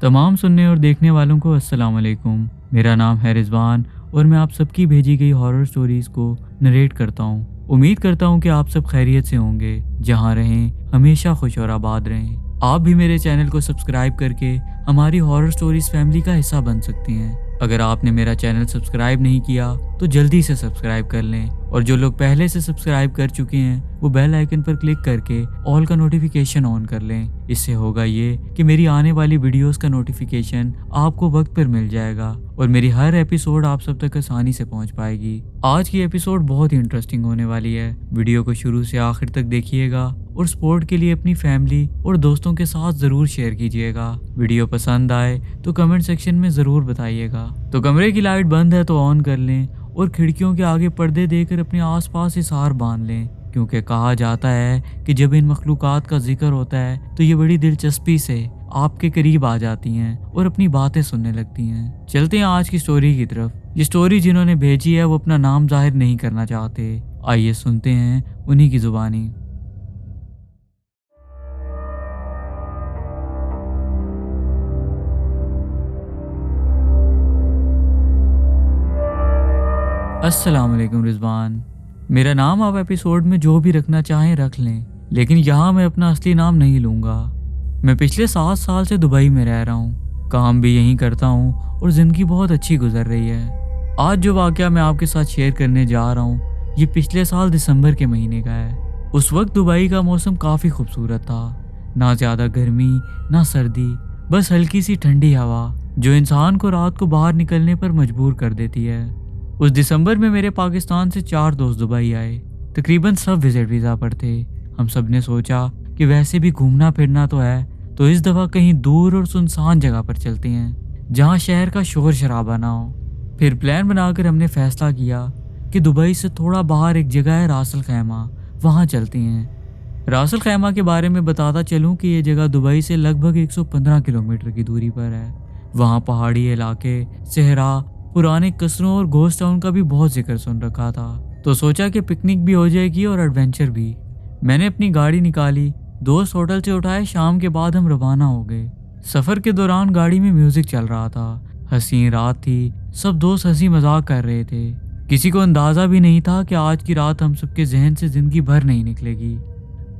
तमाम सुनने और देखने वालों को अस्सलाम वालेकुम। मेरा नाम है रिजवान और मैं आप सबकी भेजी गई हॉरर स्टोरीज को नरेट करता हूँ। उम्मीद करता हूँ कि आप सब खैरियत से होंगे, जहाँ रहें हमेशा खुश और आबाद रहें। आप भी मेरे चैनल को सब्सक्राइब करके हमारी हॉरर स्टोरीज फैमिली का हिस्सा बन सकती हैं। अगर आपने मेरा चैनल सब्सक्राइब नहीं किया तो जल्दी से सब्सक्राइब कर लें, और जो लोग पहले से सब्सक्राइब कर चुके हैं वो बेल आइकन पर क्लिक करके ऑल का नोटिफिकेशन ऑन कर लें। इससे होगा ये कि मेरी आने वाली वीडियोस का नोटिफिकेशन आपको वक्त पर मिल जाएगा और मेरी हर एपिसोड आप सब तक आसानी से पहुंच पाएगी। आज की एपिसोड बहुत ही इंटरेस्टिंग होने वाली है। वीडियो को शुरू से आखिर तक देखिएगा और सपोर्ट के लिए अपनी फैमिली और दोस्तों के साथ जरूर शेयर कीजिएगा। वीडियो पसंद आए तो कमेंट सेक्शन में जरूर बताइएगा। तो कमरे की लाइट बंद है तो ऑन कर लें और खिड़कियों के आगे पर्दे देकर अपने आसपास हिसार बांध लें, क्योंकि कहा जाता है कि जब इन मखलूकात का जिक्र होता है तो ये बड़ी दिलचस्पी से आपके करीब आ जाती हैं और अपनी बातें सुनने लगती हैं। चलते हैं आज की स्टोरी की तरफ। ये स्टोरी जिन्होंने भेजी है वो अपना नाम जाहिर नहीं करना चाहते। आइए सुनते हैं उन्हीं की जुबानी। अस्सलाम वालेकुम रिजवान। मेरा नाम आप एपिसोड में जो भी रखना चाहें रख लें, लेकिन यहाँ मैं अपना असली नाम नहीं लूँगा। मैं पिछले 7 साल से दुबई में रह रहा हूँ, काम भी यहीं करता हूँ और ज़िंदगी बहुत अच्छी गुजर रही है। आज जो वाक़या मैं आपके साथ शेयर करने जा रहा हूँ ये पिछले साल दिसंबर के महीने का है। उस वक्त दुबई का मौसम काफ़ी खूबसूरत था, ना ज़्यादा गर्मी ना सर्दी, बस हल्की सी ठंडी हवा जो इंसान को रात को बाहर निकलने पर मजबूर कर देती है। उस दिसंबर में मेरे पाकिस्तान से 4 दोस्त दुबई आए। तकरीबन सब विजिट वीज़ा पर थे। हम सब ने सोचा कि वैसे भी घूमना फिरना तो है, तो इस दफ़ा कहीं दूर और सुनसान जगह पर चलते हैं जहां शहर का शोर शराबा ना हो। फिर प्लान बनाकर हमने फैसला किया कि दुबई से थोड़ा बाहर एक जगह है रासल खैमा, वहाँ चलते हैं। रासल खैमा के बारे में बताता चलूँ कि ये जगह दुबई से लगभग 115 किलोमीटर की दूरी पर है। वहाँ पहाड़ी इलाके, सहरा, पुराने कस्बों और घोस्ट टाउन का भी बहुत जिक्र सुन रखा था, तो सोचा कि पिकनिक भी हो जाएगी और एडवेंचर भी। मैंने अपनी गाड़ी निकाली, दोस्त होटल से उठाए। शाम के बाद हम रवाना हो गए। सफ़र के दौरान गाड़ी में म्यूजिक चल रहा था। हंसी रात थी, सब दोस्त हंसी मजाक कर रहे थे। किसी को अंदाज़ा भी नहीं था कि आज की रात हम सबके जहन से ज़िंदगी भर नहीं निकलेगी।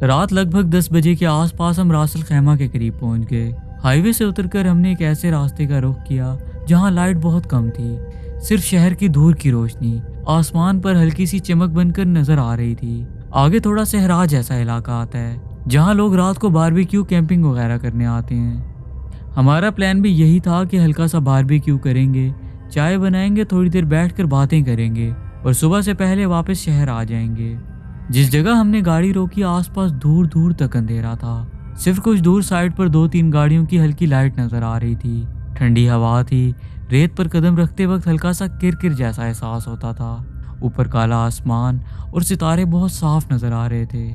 रात लगभग 10 बजे के आसपास हम रासल खैमा के करीब पहुंच गए। हाईवे से उतरकर हमने एक ऐसे रास्ते का रुख किया जहां लाइट बहुत कम थी, सिर्फ शहर की धूल की रोशनी आसमान पर हल्की सी चमक बनकर नजर आ रही थी। आगे थोड़ा सहरा जैसा इलाका आता है जहां लोग रात को बारबेक्यू कैंपिंग वगैरह करने आते हैं। हमारा प्लान भी यही था कि हल्का सा बारबेक्यू करेंगे, चाय बनाएंगे, थोड़ी देर बैठकर बातें करेंगे और सुबह से पहले वापस शहर आ जाएंगे। जिस जगह हमने गाड़ी रोकी आसपास दूर दूर तक अंधेरा था। सिर्फ कुछ दूर साइड पर 2-3 गाड़ियों की हल्की लाइट नजर आ रही थी। ठंडी हवा थी। रेत पर कदम रखते वक्त हल्का सा किरकिर जैसा एहसास होता था। ऊपर काला आसमान और सितारे बहुत साफ नजर आ रहे थे।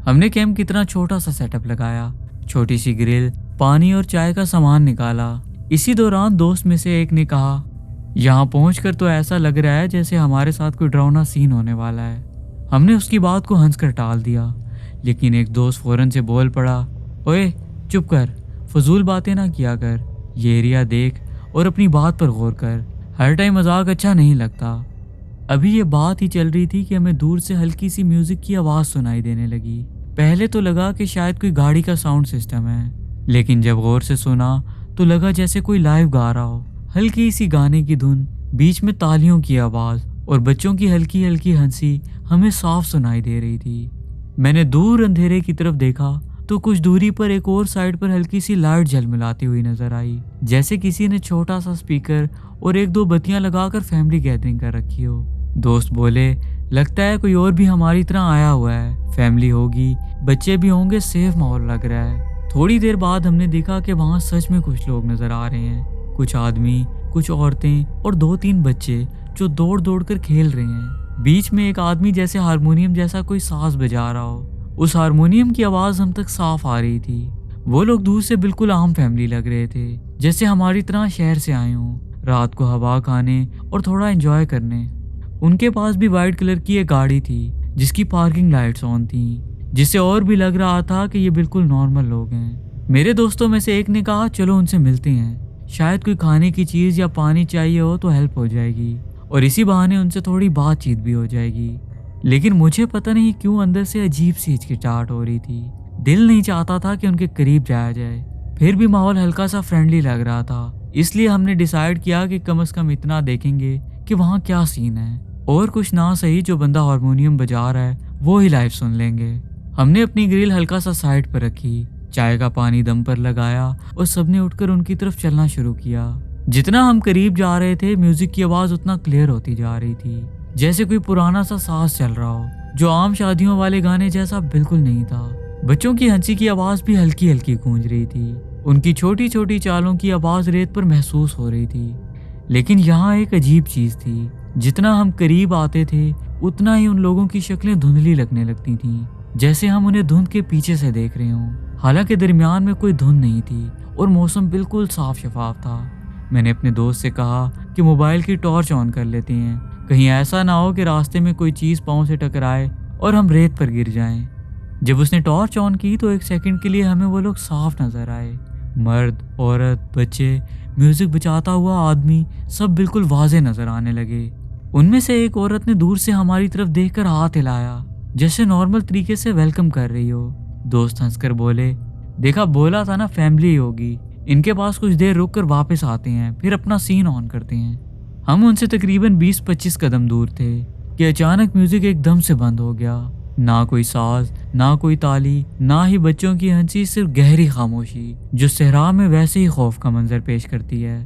हमने कैंप की तरह छोटा सा सेटअप लगाया, छोटी सी ग्रिल, पानी और चाय का सामान निकाला। इसी दौरान दोस्त में से एक ने कहा, यहाँ पहुंचकर तो ऐसा लग रहा है जैसे हमारे साथ कोई डरावना सीन होने वाला है। हमने उसकी बात को हंसकर टाल दिया, लेकिन एक दोस्त फौरन से बोल पड़ा, ओए चुप कर, फजूल बातें ना किया कर, ये एरिया देख और अपनी बात पर गौर कर, हर टाइम मजाक अच्छा नहीं लगता। अभी ये बात ही चल रही थी कि हमें दूर से हल्की सी म्यूजिक की आवाज़ सुनाई देने लगी। पहले तो लगा कि शायद कोई गाड़ी का साउंड सिस्टम है, लेकिन जब गौर से सुना तो लगा जैसे कोई लाइव गा रहा हो। हल्की सी गाने की धुन, बीच में तालियों की आवाज़ और बच्चों की हल्की हल्की हंसी हमें साफ सुनाई दे रही थी। मैंने दूर अंधेरे की तरफ देखा तो कुछ दूरी पर एक और साइड पर हल्की सी लाइट झलमिलाती हुई नजर आई, जैसे किसी ने छोटा सा स्पीकर और 1-2 बत्तियां लगाकर फैमिली गैदरिंग कर रखी हो। दोस्त बोले, लगता है कोई और भी हमारी तरह आया हुआ है, फैमिली होगी, बच्चे भी होंगे, सेफ माहौल लग रहा है। थोड़ी देर बाद हमने देखा कि वहाँ सच में कुछ लोग नजर आ रहे हैं, कुछ आदमी, कुछ औरतें और 2-3 बच्चे जो दौड़ दौड़ कर खेल रहे हैं। बीच में एक आदमी जैसे हारमोनियम जैसा कोई साज बजा रहा हो। उस हारमोनियम की आवाज़ हम तक साफ आ रही थी। वो लोग दूर से बिल्कुल आम फैमिली लग रहे थे, जैसे हमारी तरह शहर से आए हों, रात को हवा खाने और थोड़ा एंजॉय करने। उनके पास भी वाइट कलर की एक गाड़ी थी जिसकी पार्किंग लाइट्स ऑन थी, जिससे और भी लग रहा था कि ये बिल्कुल नॉर्मल लोग हैं। मेरे दोस्तों में से एक ने कहा चलो उनसे मिलते हैं, शायद कोई खाने की चीज़ या पानी चाहिए हो तो हेल्प हो जाएगी और इसी बहाने उनसे थोड़ी बातचीत भी हो जाएगी। लेकिन मुझे पता नहीं क्यों अंदर से अजीब सी हिचकिचाहट हो रही थी। दिल नहीं चाहता था कि उनके करीब जाया जाए, फिर भी माहौल हल्का सा फ्रेंडली लग रहा था, इसलिए हमने डिसाइड किया कि कम से कम इतना देखेंगे कि वहाँ क्या सीन है, और कुछ ना सही जो बंदा हारमोनियम बजा रहा है वो ही लाइव सुन लेंगे। हमने अपनी ग्रिल हल्का सा साइड पर रखी, चाय का पानी दम पर लगाया और सबने उठकर उनकी तरफ चलना शुरू किया। जितना हम करीब जा रहे थे म्यूजिक की आवाज उतना क्लियर होती जा रही थी, जैसे कोई पुराना सा साज चल रहा हो, जो आम शादियों वाले गाने जैसा बिल्कुल नहीं था। बच्चों की हंसी की आवाज भी हल्की हल्की गूंज रही थी, उनकी छोटी छोटी चालों की आवाज रेत पर महसूस हो रही थी। लेकिन यहाँ एक अजीब चीज थी, जितना हम करीब आते थे उतना ही उन लोगों की शक्लें धुंधली लगने लगती थीं, जैसे हम उन्हें धुंध के पीछे से देख रहे हों। हालांकि दरमियान में कोई धुंध नहीं थी और मौसम बिल्कुल साफ शफाफ था। मैंने अपने दोस्त से कहा कि मोबाइल की टॉर्च ऑन कर लेते हैं, कहीं ऐसा ना हो कि रास्ते में कोई चीज़ पाँव से टकराए और हम रेत पर गिर जाएं। जब उसने टॉर्च ऑन की तो एक सेकंड के लिए हमें वो लोग साफ नजर आए। मर्द, औरत, बच्चे, म्यूजिक बजाता हुआ आदमी, सब बिल्कुल वाजे नजर आने लगे। उनमें से एक औरत ने दूर से हमारी तरफ देखकर हाथ हिलाया, जैसे नॉर्मल तरीके से वेलकम कर रही हो। दोस्त हंसकर बोले, देखा बोला था ना फैमिली होगी, इनके पास कुछ देर रुक कर वापस आते हैं, फिर अपना सीन ऑन करते हैं। हम उनसे तकरीबन 20-25 कदम दूर थे कि अचानक म्यूजिक एकदम से बंद हो गया। ना कोई साज, ना कोई ताली, ना ही बच्चों की हंसी, सिर्फ गहरी खामोशी जो सहरा में वैसे ही खौफ का मंजर पेश करती है।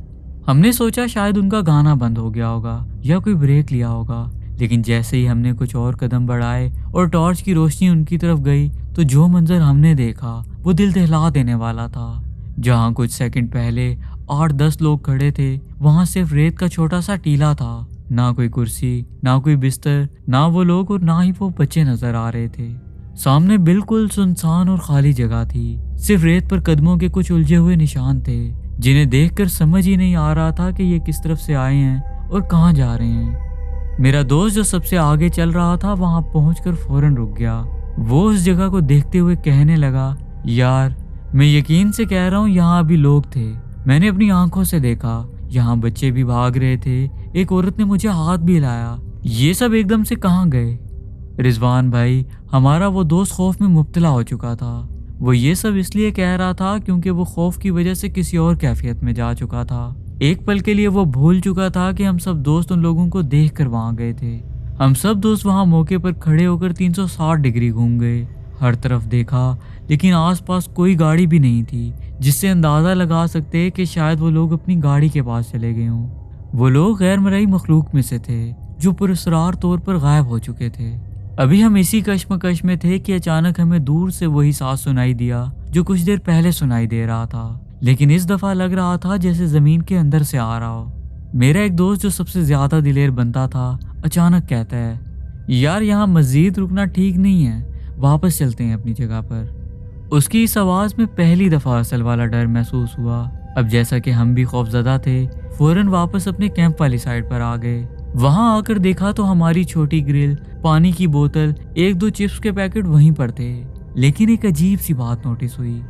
हमने सोचा शायद उनका गाना बंद हो गया होगा या कोई ब्रेक लिया होगा, लेकिन जैसे ही हमने कुछ और कदम बढ़ाए और टॉर्च की रोशनी उनकी तरफ गई तो जो मंजर हमने देखा वो दिल दहला देने वाला था। जहाँ कुछ सेकंड पहले 8-10 लोग खड़े थे, वहाँ सिर्फ रेत का छोटा सा टीला था। ना कोई कुर्सी, ना कोई बिस्तर, ना वो लोग और ना ही वो बच्चे नजर आ रहे थे। सामने बिल्कुल सुनसान और खाली जगह थी, सिर्फ रेत पर कदमों के कुछ उलझे हुए निशान थे, जिन्हें देखकर समझ ही नहीं आ रहा था कि ये किस तरफ से आए हैं और कहाँ जा रहे हैं। मेरा दोस्त जो सबसे आगे चल रहा था वहां पहुंचकर फौरन रुक गया। वो उस जगह को देखते हुए कहने लगा, यार मैं यकीन से कह रहा हूँ यहाँ अभी लोग थे, मैंने अपनी आंखों से देखा, यहाँ बच्चे भी भाग रहे थे, एक औरत ने मुझे हाथ भी हिलाया, ये सब एकदम से कहाँ गए? रिजवान भाई, हमारा वो दोस्त खौफ में मुब्तला हो चुका था। वो ये सब इसलिए कह रहा था क्योंकि वो खौफ की वजह से किसी और कैफियत में जा चुका था। एक पल के लिए वो भूल चुका था कि हम सब दोस्त उन लोगों को देख कर वहाँ गए थे। हम सब दोस्त वहाँ मौके पर खड़े होकर 360 डिग्री घूम गए, हर तरफ देखा, लेकिन आसपास कोई गाड़ी भी नहीं थी जिससे अंदाज़ा लगा सकते कि शायद वो लोग अपनी गाड़ी के पास चले गए हों। वो लोग गैर मरई मखलूक में से थे जो पुरस्कार तौर पर गायब हो चुके थे। अभी हम इसी कश्मकश में थे कि अचानक हमें दूर से वही सांस सुनाई दिया जो कुछ देर पहले सुनाई दे रहा था, लेकिन इस दफा लग रहा था जैसे जमीन के अंदर से आ रहा हो। मेरा एक दोस्त जो सबसे ज्यादा दिलेर बनता था अचानक कहता है, यार यहाँ मस्जिद रुकना ठीक नहीं है, वापस चलते हैं अपनी जगह पर। उसकी इस आवाज में पहली दफा असल वाला डर महसूस हुआ। अब जैसा कि हम भी खौफजदा थे, फौरन वापस अपने कैंप वाली साइड पर आ गए। वहां आकर देखा तो हमारी छोटी ग्रिल, पानी की बोतल, 1-2 चिप्स के पैकेट वहीं पर थे। लेकिन एक अजीब सी बात नोटिस हुई,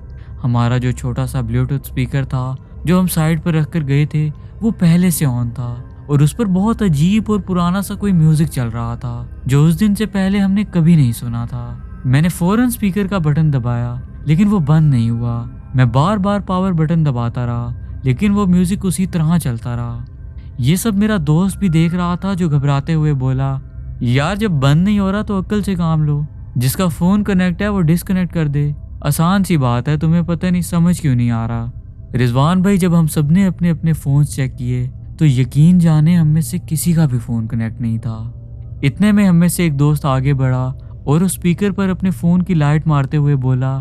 हमारा जो छोटा सा ब्लूटूथ स्पीकर था जो हम साइड पर रख कर गए थे वो पहले से ऑन था और उस पर बहुत अजीब और पुराना सा कोई म्यूजिक चल रहा था जो उस दिन से पहले हमने कभी नहीं सुना था। मैंने फौरन स्पीकर का बटन दबाया लेकिन वो बंद नहीं हुआ। मैं बार बार पावर बटन दबाता रहा लेकिन वो म्यूजिक उसी तरह चलता रहा। ये सब मेरा दोस्त भी देख रहा था जो घबराते हुए बोला, यार जब बंद नहीं हो रहा तो अक्ल से काम लो, जिसका फोन कनेक्ट है वो डिस्कनेक्ट कर दे, आसान सी बात है, तुम्हें पता नहीं समझ क्यों नहीं आ रहा। रिजवान भाई, जब हम सब ने अपने अपने फोन चेक किए तो यकीन जाने हम में से किसी का भी फोन कनेक्ट नहीं था। इतने में हम में से एक दोस्त आगे बढ़ा और उस स्पीकर पर अपने फोन की लाइट मारते हुए बोला,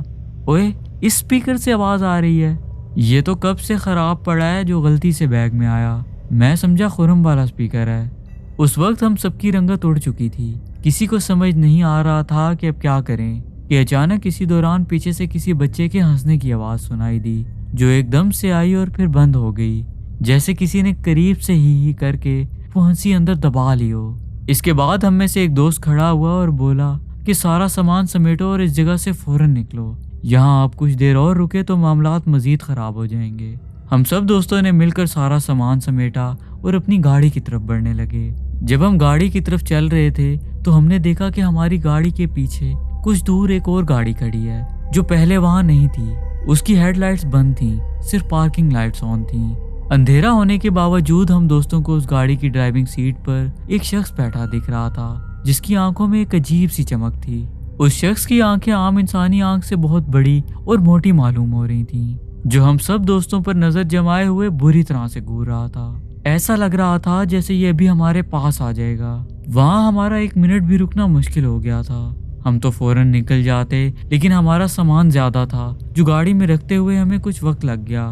ओए इस स्पीकर से आवाज आ रही है, ये तो कब से खराब पड़ा है जो गलती से बैग में आया, मैं समझा खुरम वाला स्पीकर है। उस वक्त हम सबकी रंगत उड़ चुकी थी, किसी को समझ नहीं आ रहा था कि अब क्या करें कि अचानक इसी दौरान पीछे से किसी बच्चे के हंसने की आवाज सुनाई दी जो एकदम से आई और फिर बंद हो गई, जैसे किसी ने करीब से ही करके वो हंसी अंदर दबा ली हो। इसके बाद हम में से एक दोस्त खड़ा हुआ और बोला कि सारा सामान समेटो और इस जगह से फौरन निकलो, यहाँ आप कुछ देर और रुके तो मामलात मजीद ख़राब हो जाएंगे। हम सब दोस्तों ने मिलकर सारा सामान समेटा और अपनी गाड़ी की तरफ बढ़ने लगे। जब हम गाड़ी की तरफ चल रहे थे तो हमने देखा कि हमारी गाड़ी के पीछे कुछ दूर एक और गाड़ी खड़ी है जो पहले वहां नहीं थी। उसकी हेडलाइट्स बंद थीं, सिर्फ पार्किंग लाइट्स ऑन थीं। अंधेरा होने के बावजूद हम दोस्तों को उस गाड़ी की ड्राइविंग सीट पर एक शख्स बैठा दिख रहा था जिसकी आंखों में एक अजीब सी चमक थी। उस शख्स की आंखें आम इंसानी आंख से बहुत बड़ी और मोटी मालूम हो रही थीं, जो हम सब दोस्तों पर नजर जमाए हुए बुरी तरह से घूर रहा था। ऐसा लग रहा था जैसे ये अभी हमारे पास आ जाएगा। वहां हमारा एक मिनट भी रुकना मुश्किल हो गया था। हम तो फौरन निकल जाते, लेकिन हमारा सामान ज्यादा था जो गाड़ी में रखते हुए हमें कुछ वक्त लग गया।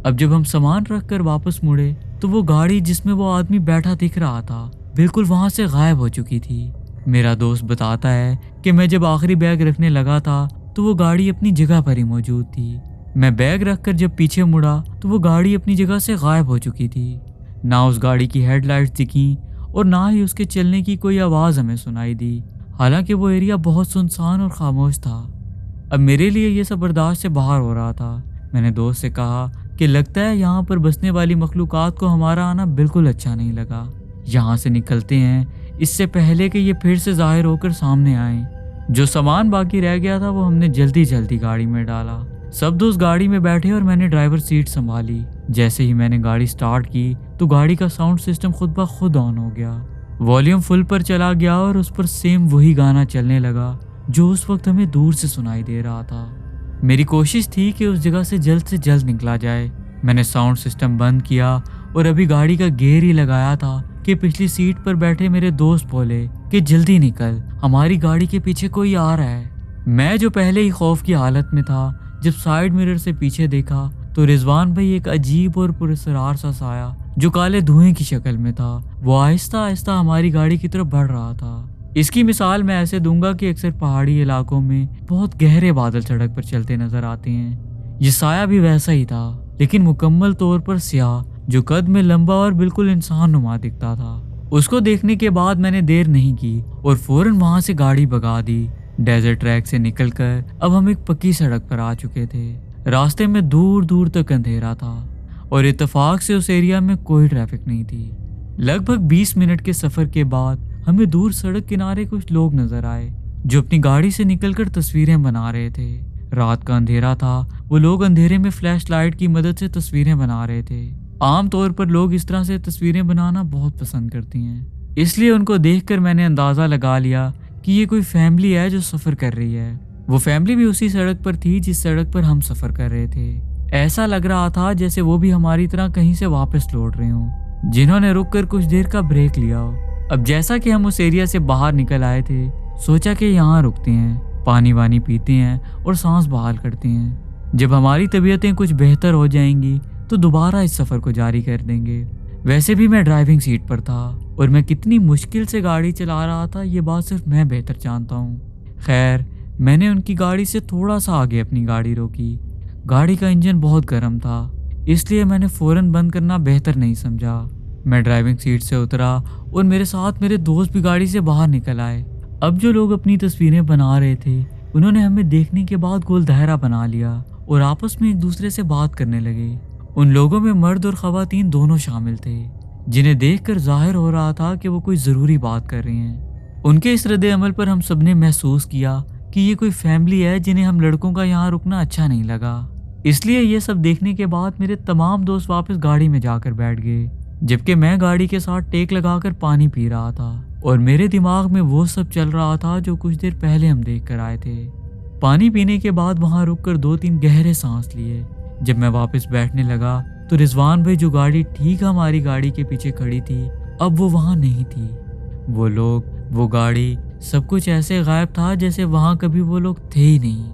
अब जब हम सामान रख कर वापस मुड़े तो वो गाड़ी जिसमें वो आदमी बैठा दिख रहा था बिल्कुल वहां से गायब हो चुकी थी। मेरा दोस्त बताता है कि मैं जब आखिरी बैग रखने लगा था तो वो गाड़ी अपनी जगह पर ही मौजूद थी। मैं बैग रखकर जब पीछे मुड़ा तो वो गाड़ी अपनी जगह से गायब हो चुकी थी। ना उस गाड़ी की हेडलाइट्स दिखी और ना ही उसके चलने की कोई आवाज़ हमें सुनाई दी। हालांकि वो एरिया बहुत सुनसान और खामोश था। अब मेरे लिए ये सब बर्दाश्त से बाहर हो रहा था। मैंने दोस्त से कहा कि लगता है यहाँ पर बसने वाली मखलूकात को हमारा आना बिल्कुल अच्छा नहीं लगा। यहाँ से निकलते हैं इससे पहले कि ये फिर से जाहिर होकर सामने आए। जो सामान बाकी रह गया था वो हमने जल्दी जल्दी गाड़ी में डाला। सब दोस्त गाड़ी में बैठे और मैंने ड्राइवर सीट संभाली। जैसे ही मैंने गाड़ी स्टार्ट की तो गाड़ी का साउंड सिस्टम खुद ब खुद ऑन हो गया। वॉल्यूम फुल पर चला गया और उस पर सेम वही गाना चलने लगा जो उस वक्त हमें दूर से सुनाई दे रहा था। मेरी कोशिश थी कि उस जगह से जल्द निकला जाए। मैंने साउंड सिस्टम बंद किया और अभी गाड़ी का गियर ही लगाया था कि पिछली सीट पर बैठे मेरे दोस्त बोले कि जल्दी निकल, हमारी गाड़ी के पीछे कोई आ रहा है। मैं जो पहले ही खौफ की हालत में था, जब साइड मिरर से पीछे देखा तो रिजवान भाई एक अजीब और पुरस्कार सा साया जो काले धुएं की शक्ल में था, वो आहिस्ता आहिस्ता हमारी गाड़ी की तरफ बढ़ रहा था। इसकी मिसाल मैं ऐसे दूंगा कि अक्सर पहाड़ी इलाकों में बहुत गहरे बादल सड़क पर चलते नजर आते हैं। ये साया भी वैसा ही था, लेकिन मुकम्मल तौर पर स्याह, जो कद में लंबा और बिल्कुल इंसान नुमा दिखता था। उसको देखने के बाद मैंने देर नहीं की और फौरन वहां से गाड़ी भगा दी। डेजर्ट ट्रैक से निकलकर अब हम एक पक्की सड़क पर आ चुके थे। रास्ते में दूर दूर तक अंधेरा था और इत्तेफाक से उस एरिया में कोई ट्रैफिक नहीं थी। लगभग 20 मिनट के सफर के बाद हमें दूर सड़क किनारे कुछ लोग नजर आए जो अपनी गाड़ी से निकलकर तस्वीरें बना रहे थे। रात का अंधेरा था, वो लोग अंधेरे में फ्लैश लाइट की मदद से तस्वीरें बना रहे थे। आमतौर पर लोग इस तरह से तस्वीरें बनाना बहुत पसंद करती हैं, इसलिए उनको देखकर मैंने अंदाजा लगा लिया कि ये कोई फैमिली है जो सफर कर रही है। वो फैमिली भी उसी सड़क पर थी जिस सड़क पर हम सफर कर रहे थे। ऐसा लग रहा था जैसे वो भी हमारी तरह कहीं से वापस लौट रहे हों, जिन्होंने रुककर कुछ देर का ब्रेक लिया हो। अब जैसा कि हम उस एरिया से बाहर निकल आए थे, सोचा कि यहाँ रुकते हैं, पानी वानी पीते हैं और सांस बहाल करते हैं। जब हमारी तबीयतें कुछ बेहतर हो जाएंगी तो दोबारा इस सफर को जारी कर देंगे। वैसे भी मैं ड्राइविंग सीट पर था और मैं कितनी मुश्किल से गाड़ी चला रहा था ये बात सिर्फ मैं बेहतर जानता हूँ। खैर, मैंने उनकी गाड़ी से थोड़ा सा आगे अपनी गाड़ी रोकी। गाड़ी का इंजन बहुत गर्म था, इसलिए मैंने फौरन बंद करना बेहतर नहीं समझा। मैं ड्राइविंग सीट से उतरा और मेरे साथ मेरे दोस्त भी गाड़ी से बाहर निकल आए। अब जो लोग अपनी तस्वीरें बना रहे थे उन्होंने हमें देखने के बाद गोल दायरा बना लिया और आपस में एक दूसरे से बात करने लगे। उन लोगों में मर्द और खवातीन दोनों शामिल थे, जिन्हें देखकर जाहिर हो रहा था कि वो कोई ज़रूरी बात कर रहे हैं। उनके इस रद्द अमल पर हम सबने महसूस किया कि ये कोई फैमिली है जिन्हें हम लड़कों का यहाँ रुकना अच्छा नहीं लगा। इसलिए ये सब देखने के बाद मेरे तमाम दोस्त वापस गाड़ी में जाकर बैठ गए, जबकि मैं गाड़ी के साथ टेक लगाकर पानी पी रहा था और मेरे दिमाग में वो सब चल रहा था जो कुछ देर पहले हम देख कर आए थे। पानी पीने के बाद वहाँ रुककर 2-3 गहरे सांस लिए। जब मैं वापस बैठने लगा तो रिजवान भाई, जो गाड़ी ठीक हमारी गाड़ी के पीछे खड़ी थी, अब वो वहाँ नहीं थी। वो लोग, वो गाड़ी, सब कुछ ऐसे गायब था जैसे वहाँ कभी वो लोग थे ही नहीं।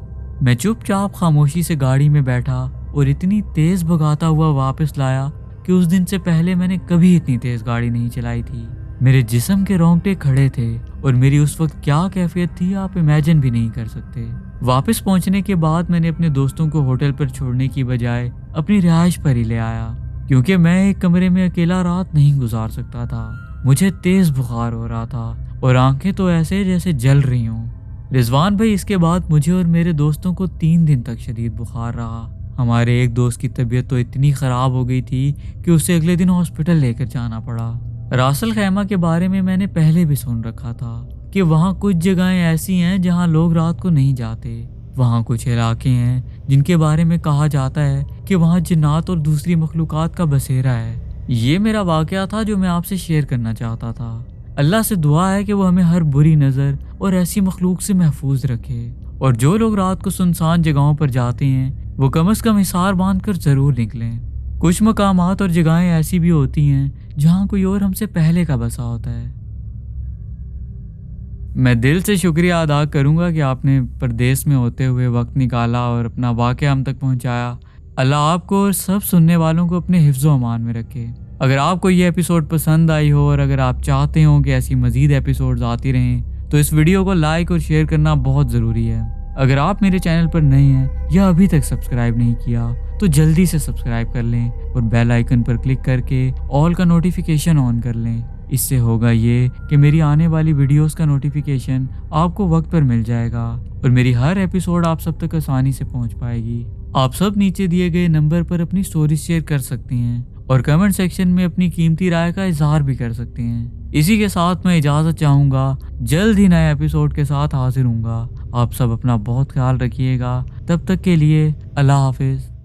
मैं चुपचाप खामोशी से गाड़ी में बैठा और इतनी तेज भगाता हुआ वापस लाया कि उस दिन से पहले मैंने कभी इतनी तेज गाड़ी नहीं चलाई थी। मेरे जिस्म के रोंगटे खड़े थे और मेरी उस वक्त क्या कैफियत थी आप इमेजिन भी नहीं कर सकते। वापस पहुंचने के बाद मैंने अपने दोस्तों को होटल पर छोड़ने की बजाय अपनी रिहाइश पर ही ले आया, क्योंकि मैं एक कमरे में अकेला रात नहीं गुजार सकता था। मुझे तेज बुखार हो रहा था और आंखें तो ऐसे जैसे जल रही हों। रिजवान भाई, इसके बाद मुझे और मेरे दोस्तों को 3 दिन तक शदीद बुखार रहा। हमारे एक दोस्त की तबीयत तो इतनी ख़राब हो गई थी कि उसे अगले दिन हॉस्पिटल लेकर जाना पड़ा। रासल खैमा के बारे में मैंने पहले भी सुन रखा था कि वहाँ कुछ जगहें ऐसी हैं जहाँ लोग रात को नहीं जाते। वहाँ कुछ इलाके हैं जिनके बारे में कहा जाता है कि वहाँ जिन्नात और दूसरी मखलूक़ात का बसेरा है। ये मेरा वाक़या था जो मैं आपसे शेयर करना चाहता था। अल्लाह से दुआ है कि वो हमें हर बुरी नज़र और ऐसी मखलूक से महफूज रखे। और जो लोग रात को सुनसान जगहों पर जाते हैं वो कम से कम हिसार बांध कर ज़रूर निकलें। कुछ मकामात और जगहें ऐसी भी होती हैं जहाँ कोई और हमसे पहले का बसा होता है। मैं दिल से शुक्रिया अदा करूँगा कि आपने परदेश में होते हुए वक्त निकाला और अपना वाक़या हम तक पहुँचाया। अल्लाह आपको और सब सुनने वालों को अपने हिफ्ज़ व अमान में रखे। अगर आपको ये एपिसोड पसंद आई हो और अगर आप चाहते हो कि ऐसी मज़ीद एपिसोड्स आती रहें तो इस वीडियो को लाइक और शेयर करना बहुत ज़रूरी है। अगर आप मेरे चैनल पर नए हैं या अभी तक सब्सक्राइब नहीं किया तो जल्दी से सब्सक्राइब कर लें और बेल आइकन पर क्लिक करके ऑल का नोटिफिकेशन ऑन कर लें। इससे होगा ये कि मेरी आने वाली वीडियोस का नोटिफिकेशन आपको वक्त पर मिल जाएगा और मेरी हर एपिसोड आप सब तक आसानी से पहुंच पाएगी। आप सब नीचे दिए गए नंबर पर अपनी स्टोरी शेयर कर सकते हैं और कमेंट सेक्शन में अपनी कीमती राय का इजहार भी कर सकते हैं। इसी के साथ मैं इजाज़त चाहूँगा, जल्द ही नए एपिसोड के साथ हाजिर हूँगा। आप सब अपना बहुत ख्याल रखिएगा। तब तक के लिए अल्लाह हाफिज़।